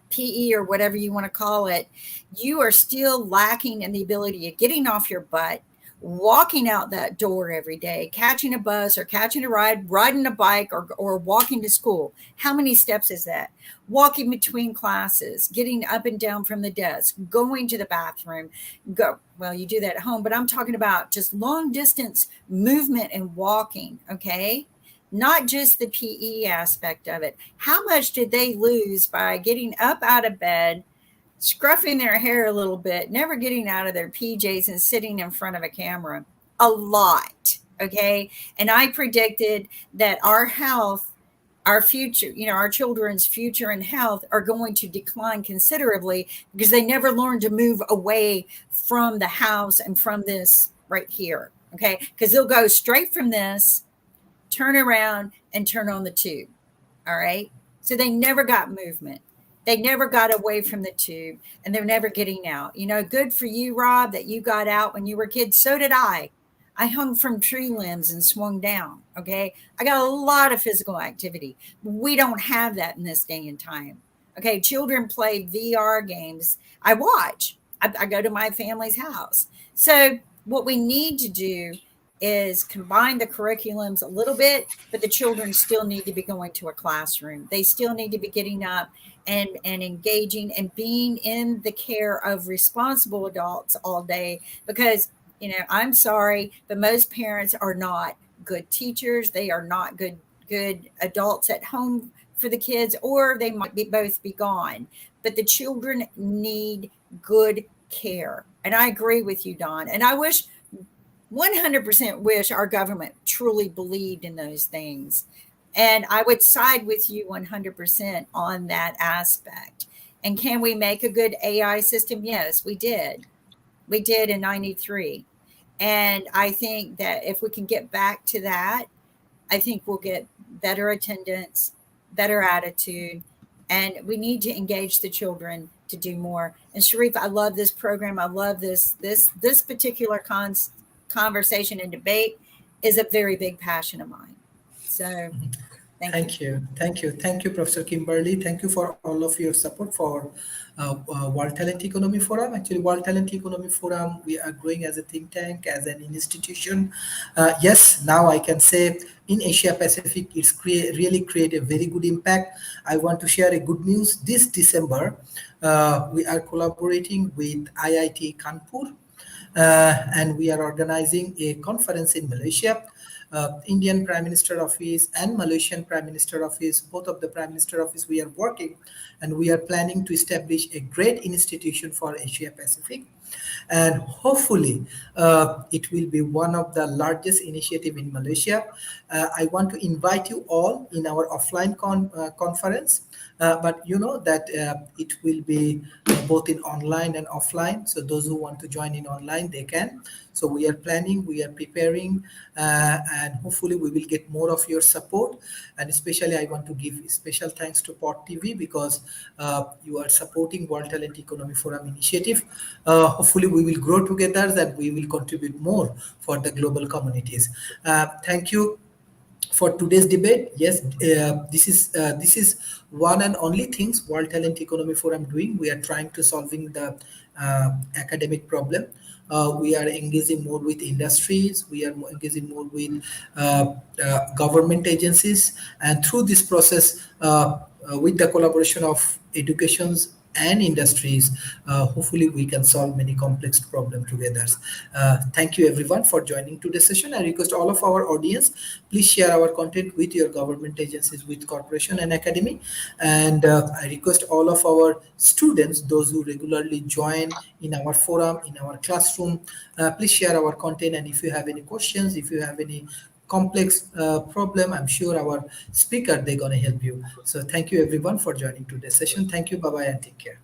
Speaker 7: PE or whatever you want to call it, you are still lacking in the ability of getting off your butt, walking out that door every day, catching a bus or catching a ride, riding a bike or walking to school. How many steps is that? Walking between classes, getting up and down from the desk, going to the bathroom, well, you do that at home, but I'm talking about just long distance movement and walking, okay? Not just the PE aspect of it. How much did they lose by getting up out of bed, scruffing their hair a little bit, never getting out of their PJs and sitting in front of a camera? A lot, okay? And I predicted that our health, our future, our children's future and health are going to decline considerably because they never learned to move away from the house and from this right here, okay? Because they'll go straight from this, turn around, and turn on the tube, all right? So they never got movement. They never got away from the tube, and they're never getting out. Good for you, Rob, that you got out when you were kids. So did I. I hung from tree limbs and swung down, okay? I got a lot of physical activity. We don't have that in this day and time, okay? Children play VR games. I watch. I go to my family's house. So what we need to do is combine the curriculums a little bit, but the children still need to be going to a classroom. They still need to be getting up and engaging and being in the care of responsible adults all day, because I'm sorry, but most parents are not good teachers. They are not good adults at home for the kids, or they might both be gone. But the children need good care. And I agree with you, Don. And I 100% wish our government truly believed in those things. And I would side with you 100% on that aspect. And can we make a good AI system? Yes, we did. We did in 93. And I think that if we can get back to that, I think we'll get better attendance, better attitude, and we need to engage the children to do more. And Sharif, I love this program. I love this particular conversation and debate is a very big passion of mine. So Thank you.
Speaker 1: Thank you, Professor Kimberly. Thank you for all of your support for World Talent Economy Forum. Actually, World Talent Economy Forum, we are growing as a think tank, as an institution. Yes, now I can say in Asia Pacific, it's really create a very good impact. I want to share a good news. This December, we are collaborating with IIT Kanpur, and we are organizing a conference in Malaysia. Indian Prime Minister Office and Malaysian Prime Minister Office, both of the Prime Minister Office, we are working, and we are planning to establish a great institution for Asia Pacific. And hopefully it will be one of the largest initiative in Malaysia. I want to invite you all in our offline conference, but you know that it will be both in online and offline. So those who want to join in online, they can. So we are planning, we are preparing, and hopefully we will get more of your support. And especially I want to give special thanks to Pot TV because you are supporting World Talent Economy Forum initiative. Hopefully we will grow together and we will contribute more for the global communities. Thank you for today's debate. Yes, this is one and only things World Talent Economy Forum doing. We are trying to solving the academic problem. We are engaging more with industries. We are engaging more with government agencies, and through this process, with the collaboration of educations and industries, hopefully we can solve many complex problems together. Thank you everyone for joining today's session. I request all of our audience, please share our content with your government agencies, with corporation and academy. And I request all of our students, those who regularly join in our forum, in our classroom, please share our content. And if you have any questions, if you have any complex problem, I'm sure our speaker, they're going to help you. So thank you everyone for joining today's session. Thank you. Bye-bye and take care.